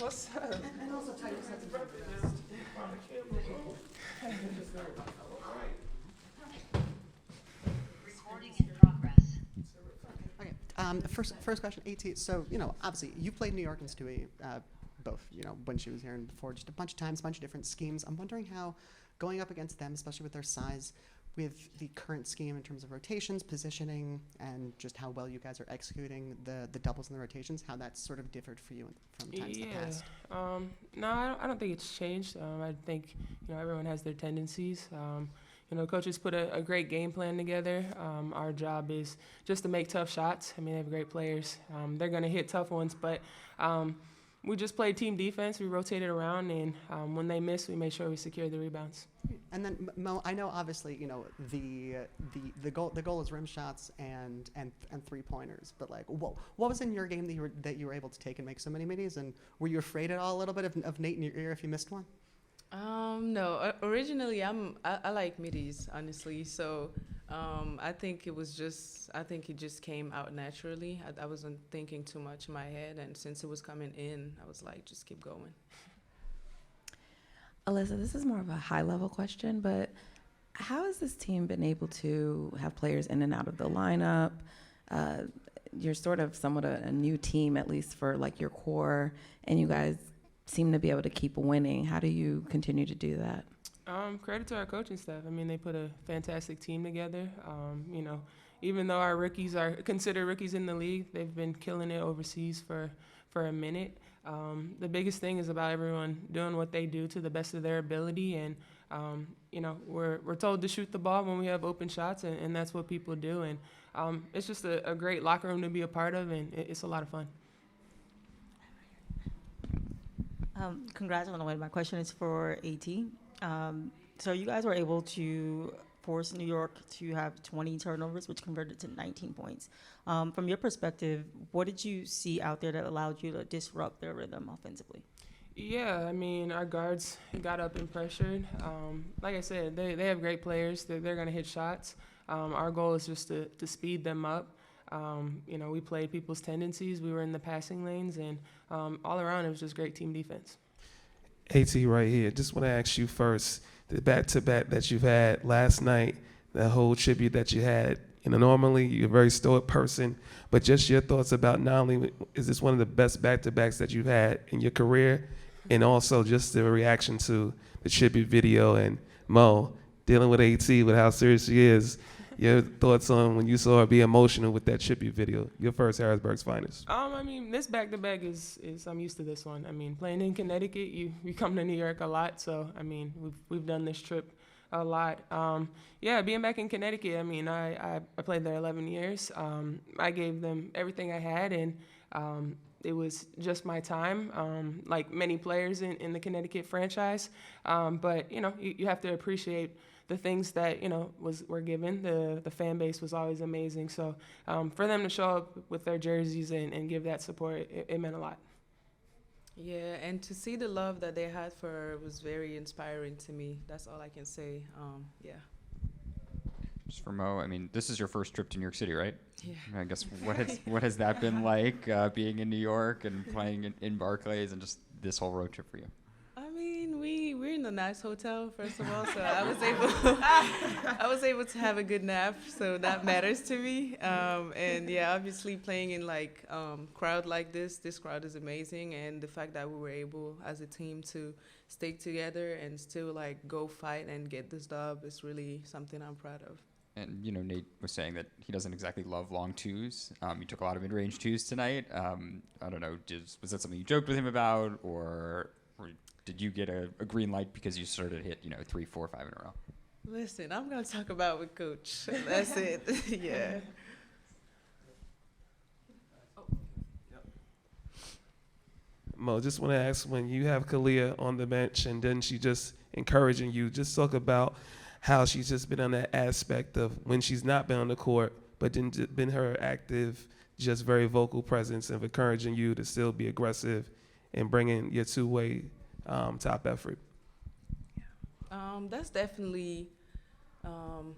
What's up? And also tight sets of Recording in progress. Okay. First question, AT. So, obviously, you played New York and Stewie, both, when she was here and before, just a bunch of times, a bunch of different schemes. I'm wondering how going up against them, especially with their size, with the current scheme in terms of rotations, positioning, and just how well you guys are executing the doubles and the rotations, how that's sort of differed for you from times in the past. No, I don't think it's changed. I think everyone has their tendencies. Coaches put a great game plan together. Our job is just to make tough shots. I mean, they have great players. They're going to hit tough ones, but we just played team defense. We rotated around, and when they miss, we made sure we secured the rebounds. And then Mo, I know obviously the goal is rim shots and 3-pointers, but like what was in your game that you were able to take and make so many middies, and were you afraid at all a little bit of Nate in your ear if you missed one? No. Originally, I like middies, honestly. So I think it just came out naturally. I wasn't thinking too much in my head, and since it was coming in, I was like, just keep going. Alyssa, this is more of a high-level question, but how has this team been able to have players in and out of the lineup? You're sort of somewhat a new team, at least for like your core, and you guys seem to be able to keep winning. How do you continue to do that? Credit to our coaching staff. I mean, they put a fantastic team together. Even though our rookies are considered rookies in the league, they've been killing it overseas for a minute. The biggest thing is about everyone doing what they do to the best of their ability, and we're told to shoot the ball when we have open shots, and that's what people do. And it's just a great locker room to be a part of, and it's a lot of fun. Congrats on the win. My question is for AT. So you guys were able to force New York to have 20 turnovers, which converted to 19 points. From your perspective, what did you see out there that allowed you to disrupt their rhythm offensively? Yeah, I mean, our guards got up and pressured. Like I said, they have great players. They're going to hit shots. Our goal is just to speed them up. We played people's tendencies. We were in the passing lanes, and all around it was just great team defense. AT right here. Just want to ask you first, the back-to-back that you've had last night, the whole tribute that you had. Normally you're a very stoic person, but just your thoughts about not only is this one of the best back-to-backs that you've had in your career, and also just the reaction to the tribute video, and Mo dealing with AT, with how serious she is. Your thoughts on when you saw her be emotional with that tribute video, your first Harrisburg's finest? I mean, this back-to-back is I'm used to this one. I mean, playing in Connecticut, you come to New York a lot, so I mean, we've done this trip a lot. Being back in Connecticut, I mean, I played there 11 years. I gave them everything I had, and it was just my time, like many players in the Connecticut franchise. But you have to appreciate the things that were given. The fan base was always amazing. So for them to show up with their jerseys and give that support, it meant a lot. Yeah, and to see the love that they had for her was very inspiring to me. That's all I can say. Yeah. Just for Mo, I mean, this is your first trip to New York City, right? Yeah. I guess what has that been like, being in New York and playing in Barclays, and just this whole road trip for you? I mean, we're in a nice hotel, first of all, so I was able to have a good nap, so that matters to me. And yeah, obviously playing in like crowd like this crowd is amazing, and the fact that we were able as a team to stay together and still like go fight and get this dub is really something I'm proud of. And Nate was saying that he doesn't exactly love long twos. You took a lot of mid-range twos tonight. I don't know, was that something you joked with him about, or did you get a green light because you started to hit 3, 4, 5 in a row? Listen, I'm gonna talk about with Coach. That's it. Yeah. Mo, just want to ask, when you have Kalia on the bench and then she just encouraging you, just talk about how she's just been on that aspect of when she's not been on the court, but then been her active, just very vocal presence of encouraging you to still be aggressive and bringing your two-way top effort. That's definitely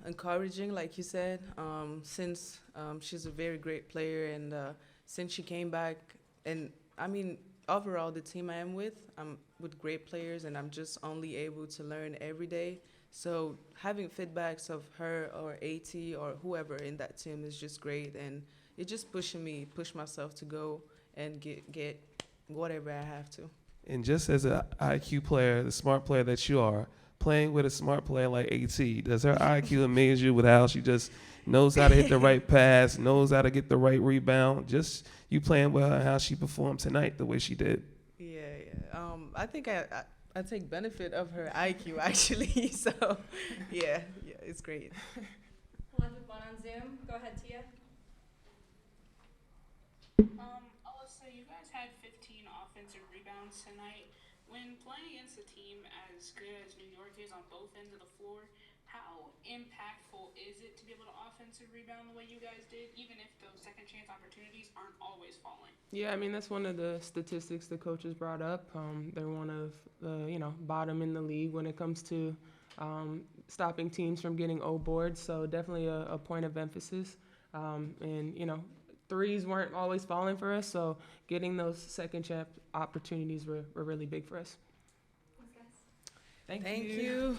encouraging, like you said, since she's a very great player, and since she came back, and I mean, overall, the team I am with, I'm with great players, and I'm just only able to learn every day. So having feedbacks of her or AT or whoever in that team is just great, and it just push myself to go and get whatever I have to. And just as an IQ player, the smart player that you are, playing with a smart player like AT, does her IQ amaze you with how she just knows how to hit the right pass, knows how to get the right rebound? Just you playing with her and how she performed tonight the way she did. Yeah. I think I take benefit of her IQ actually. So, yeah, it's great. We'll have one on Zoom. Go ahead, Tia. Alyssa, you guys had 15 offensive rebounds tonight. When playing against a team as good as New York is on both ends of the floor, how impactful is it to be able to offensive rebound the way you guys did, even if those second chance opportunities aren't always falling? Yeah, I mean, that's one of the statistics the coaches brought up. They're one of the, bottom in the league when it comes to stopping teams from getting O boards. So definitely a point of emphasis. And, threes weren't always falling for us. So getting those second chance opportunities were really big for us. Thank you.